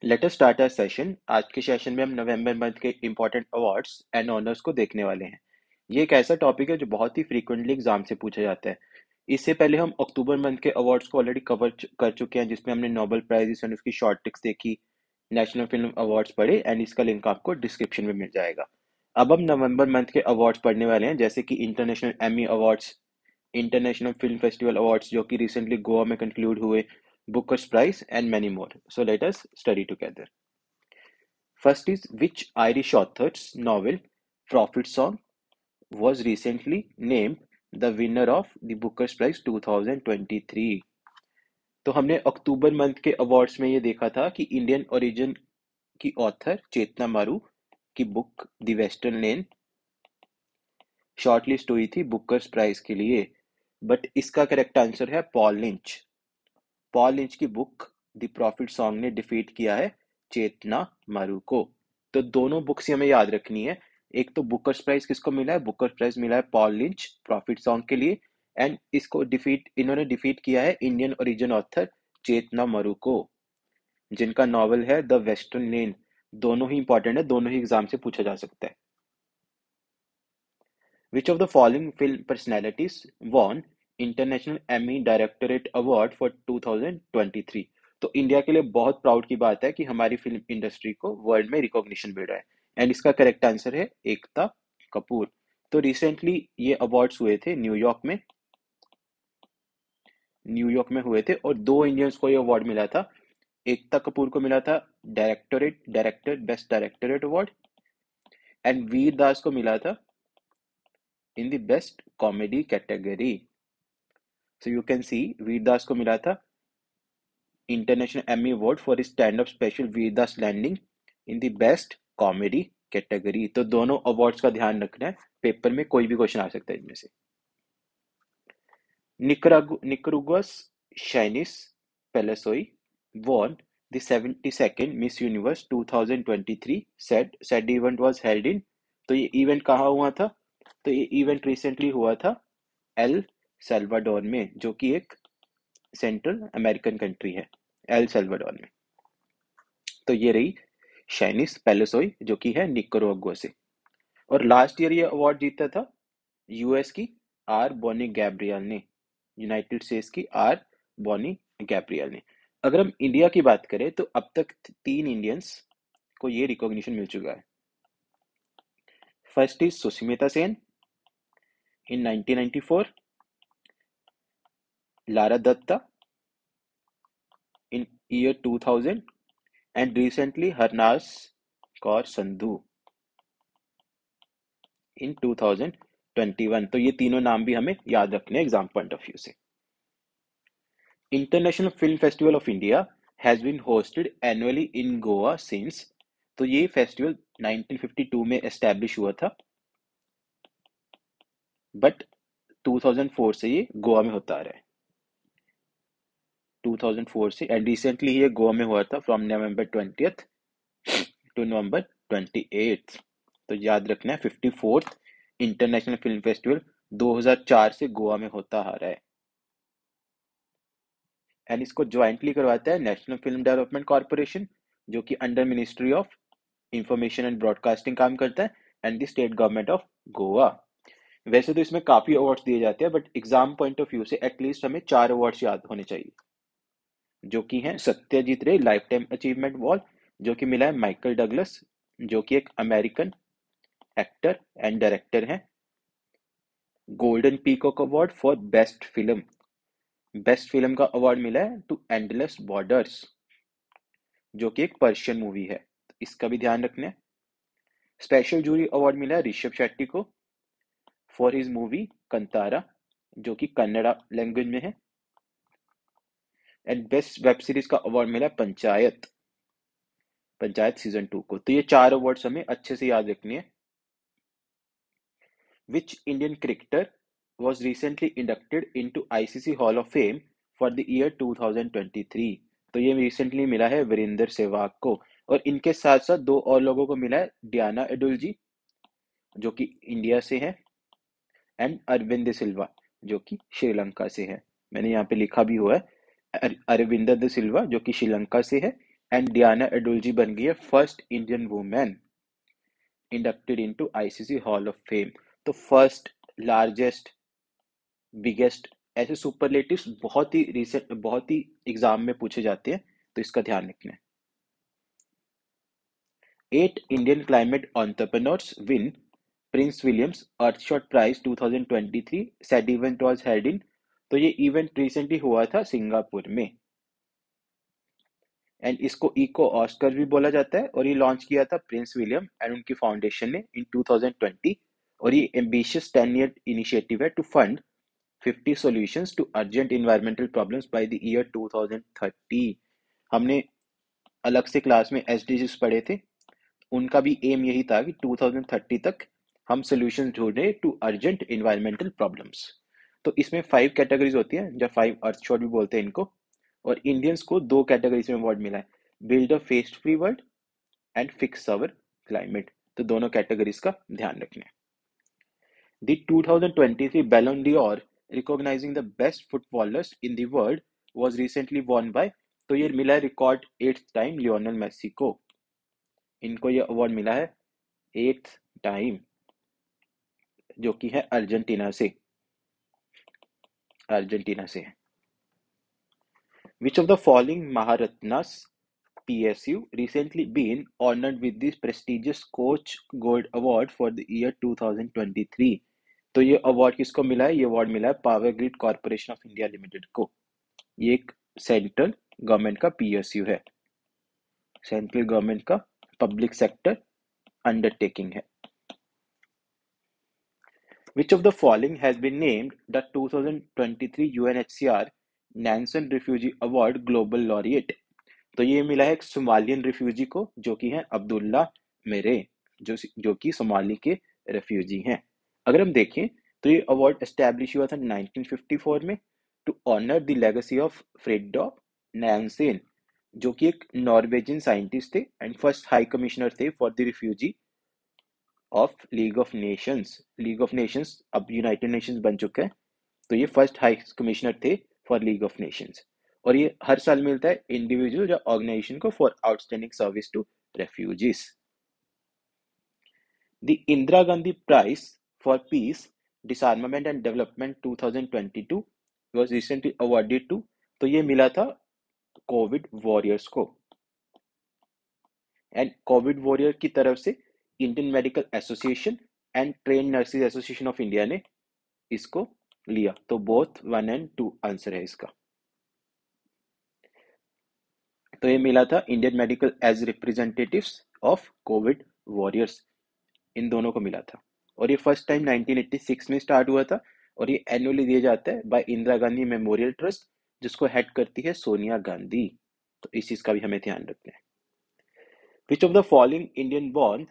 Late us start our session. आज के session में हम नवंबर मंथ के इंपॉर्टेंट अवार्ड्स एंड ऑनर्स को देखने वाले हैं। ये एक ऐसा टॉपिक है जो बहुत ही फ्रीक्वेंटली एग्जाम से पूछा जाता है। इससे पहले हम अक्टूबर मंथ के अवार्ड्स को ऑलरेडी कवर कर चुके हैं, जिसमें हमने नोबेल प्राइजेस एंड उसकी शॉर्ट ट्रिक्स देखी, नेशनल फिल्म अवार्ड्स पढ़े, एंड इसका लिंक आपको डिस्क्रिप्शन में मिल जाएगा। अब हम नवंबर मंथ के अवार्ड्स पढ़ने वाले हैं, जैसे कि international Emmy awards, international film festival awards जो कि रिसेंटली गोवा में कंक्लूड हुए, bookers prize and many more. So let us study together. First is, which Irish author's novel Prophet Song was recently named the winner of the Booker's Prize 2023? तो हमने अक्टूबर month के awards में ये देखा था कि इंडियन ओरिजिन की author चेतना मारू की book the western lane shortlist हुई थी बुकर्स प्राइज के लिए, बट इसका करेक्ट आंसर है पॉल लिंच। पॉल लिंच की बुक द प्रॉफिट सॉन्ग ने डिफीट किया है चेतना मारू को। तो दोनों बुक्स हमें याद रखनी है। एक तो बुकर्स प्राइज किसको मिला है? बुकर प्राइज मिला है पॉल लिंच प्रॉफिट सॉन्ग के लिए, एंड इसको इन्होंने डिफीट किया है इंडियन ओरिजिन ऑथर चेतना मारू को, जिनका नॉवल है द वेस्टर्न लेन। दोनों ही इंपॉर्टेंट है, दोनों ही एग्जाम से पूछा जा सकता है। Which of the following film personalities won International Emmy Directorate Award for 2023? तो इंडिया के लिए बहुत प्राउड की बात है कि हमारी फिल्म इंडस्ट्री को वर्ल्ड में रिकॉग्निशन मिल रहा है, एंड इसका करेक्ट आंसर है एकता कपूर। तो रिसेंटली ये अवार्ड्स हुए थे न्यूयॉर्क में हुए थे, और दो इंडियंस को ये अवार्ड मिला था। एकता कपूर को मिला था director best directorate award, and Vir Das को मिला था in the best comedy category. So you can see Vir Das को मिला था international Emmy award for stand up special Vir Das landing in the best comedy category. तो दोनों अवार्ड्स का ध्यान रखना है, पेपर में कोई भी क्वेश्चन आ सकता है इनमें से। निकरागुआस शाइनिस पेलेसोई won the 72nd Miss Universe 2023 said event was held in। तो ये इवेंट कहाँ हुआ था? तो ये इवेंट रिसेंटली हुआ था एल सल्वाडोर में, जो कि एक सेंट्रल अमेरिकन कंट्री है, एल सल्वाडोर में। तो ये रही शाइनिस पेलेसोई, जो कि है निकरागुआ से। और लास्ट ईयर ये अवार्ड जीता था यूएस की आर बॉनी गैब्रियल ने, यूनाइटेड स्टेट्स की आर बॉनी गैब्रियल ने। अगर हम इंडिया की बात करें तो अब तक 3 इंडियंस को ये रिकॉग्निशन मिल चुका है। First is Sushmita Sen in 1994, Lara Dutta in year 2000, and recently Harnaaz Kaur Sandhu in 2021। तो ये तीनों नाम भी हमें याद रखने हैं एग्जाम पॉइंट ऑफ व्यू से। International film festival of India has been hosted annually in Goa since. तो ये फेस्टिवल 1952 में एस्टैब्लिश हुआ था, बट 2004 से ये गोवा में होता आ रहा है, 2004 से। एंड रिसेंटली ये गोवा में हुआ था from November 20th to November 28th। तो याद रखना है 54th इंटरनेशनल फिल्म फेस्टिवल 2004 से गोवा में होता आ रहा है, एंड इसको ज्वाइंटली करवाता है नेशनल फिल्म डेवलपमेंट कॉर्पोरेशन, जो कि under ministry of information and broadcasting काम करता है, and the state government of Goa. वैसे तो इसमें काफी अवार्ड्स दिए जाते हैं, but exam point of view से एटलीस्ट हमें 4 अवार्ड्स याद होने चाहिए, जो कि हैं सत्यजीत रे लाइफ टाइम अचीवमेंट अवार्ड, जो कि मिला है माइकल डगलस, जो कि एक अमेरिकन एक्टर एंड डायरेक्टर हैं। Golden peacock award for best film का अवार्ड मिला है टू एंडलेस बॉर्डर्स, जो कि एक पर्शियन मूवी है, तो इसका भी ध्यान रखना है। स्पेशल जूरी अवार्ड मिला है ऋषभ शेट्टी को फॉर हिज मूवी कंतारा, जो कि कन्नड़ा लैंग्वेज में है, एंड बेस्ट वेब सीरीज का अवार्ड मिला पंचायत सीजन 2 को। तो ये 4 अवार्ड्स हमें अच्छे से याद रखनी है। Which Indian cricketer was recently inducted into ICC Hall of Fame for the year 2023? तो ये रिसेंटली मिला है वीरेंद्र सहवाग को, और इनके साथ साथ 2 और लोगों को मिला है, डियाना एडुल्जी जो कि इंडिया से है, एंड अरविंद सिल्वा जो कि श्रीलंका से है। मैंने यहाँ पे लिखा भी हुआ है अरविंदर द सिल्वा जो कि श्रीलंका से है, एंड डियाना एडुल्जी बन गई है first Indian women inducted into ICC hall of fame. तो फर्स्ट, लार्जेस्ट, बिगेस्ट, ऐसे सुपरलेटिव्स बहुत ही रिसेंट, बहुत ही एग्जाम में पूछे जाते हैं, तो इसका ध्यान रखना है। 8 Indian climate entrepreneurs win Prince William's Earthshot Prize 2023 said event was held in। तो ये इवेंट रिसेंटली हुआ था सिंगापुर में, एंड इसको इको ऑस्कर भी बोला जाता है, और ये लॉन्च किया था प्रिंस विलियम एंड उनकी फाउंडेशन ने इन 2020। और ये एम्बिशियस 10-year इनिशिएटिव है to fund 50 solutions to urgent environmental problems by the year 2030। हमने अलग से क्लास में एसडीजीज पढ़े थे, उनका भी एम यही था कि 2030 तक हम सोल्यूशन ढूंढे टू अर्जेंट इन्वायरमेंटल प्रॉब्लम्स। तो इसमें 5 कैटेगरीज होती हैं, जब 5 अर्थ शॉट भी बोलते हैं इनको, और इंडियंस को 2 कैटेगरीज में अवार्ड मिला है, build a waste free world and fix our climate. तो दोनों कैटेगरीज का ध्यान रखना है। The 2023 Ballon d'Or recognizing the best footballers in the world was recently won by। तो ये मिला है record 8th time Lionel Messi को। इनको ये अवार्ड मिला है 8th टाइम, जो कि है अर्जेंटीना से। Which of the following Maharatnas PSU recently been honored with this prestigious Coach Gold Award for the year 2023? तो ये अवार्ड किसको मिला है? ये अवार्ड मिला है power grid corporation of India limited को। ये एक सेंट्रल गवर्नमेंट का पीएसयू है, सेंट्रल गवर्नमेंट का पब्लिक सेक्टर अंडरटेकिंग है। Which of the following has been named the 2023 UNHCR Nansen Refugee Award Global Laureate? तो ये मिला है एक सोमालियन रिफ्यूजी को, जो कि है अब्दुल्ला मेरे, जो कि सोमाली के रेफ्यूजी हैं। अगर हम देखें तो ये अवार्ड एस्टैब्लिश हुआ था 1954 में to honour the legacy of Frederick Nansen, जो कि एक नॉर्वेजियन साइंटिस्ट थे एंड फर्स्ट हाई कमिश्नर थे for the refugee of League of Nations. League of Nations अब यूनाइटेड नेशंस बन चुका है, तो ये फर्स्ट हाई कमिश्नर थे फॉर लीग ऑफ नेशंस। और ये हर साल मिलता है इंडिविजुअल या ऑर्गेनाइजेशन को for outstanding service to refugees. The Indira Gandhi prize for peace, disarmament and development 2022 was recently awarded to। तो ये मिला था कोविड वॉरियर्स को, एंड कोविड वॉरियर की तरफ से Indian medical association and train nurses association of India ने इसको लिया। तो बोथ 1 and 2 आंसर है इसका। तो ये मिला था Indian medical as representatives of Covid warriors, इन दोनों को मिला था। और ये फर्स्ट टाइम 1986 में स्टार्ट हुआ था, और ये एनुअली दिया जाता है by Indira Gandhi memorial trust, जिसको हेड करती है सोनिया गांधी। तो इस चीज का भी हमें ध्यान रखना है। Which of the following Indian born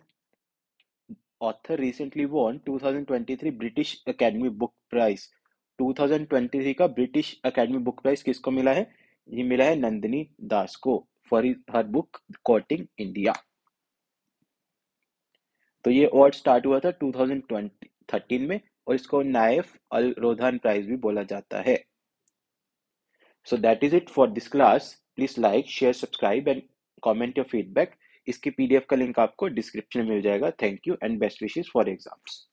author recently won 2023 British academy book prize? 2023 का ब्रिटिश अकेडमी बुक प्राइज किसको मिला है? ये मिला है नंदिनी दास को for her book coating India. तो ये अवार्ड स्टार्ट हुआ था 2013 में, और इसको नाइफ अल रोधान प्राइज भी बोला जाता है। So that is it for this class. Please like, share, subscribe and comment your feedback. इसकी पीडीएफ का लिंक आपको डिस्क्रिप्शन में मिल जाएगा। Thank you and best wishes for exams.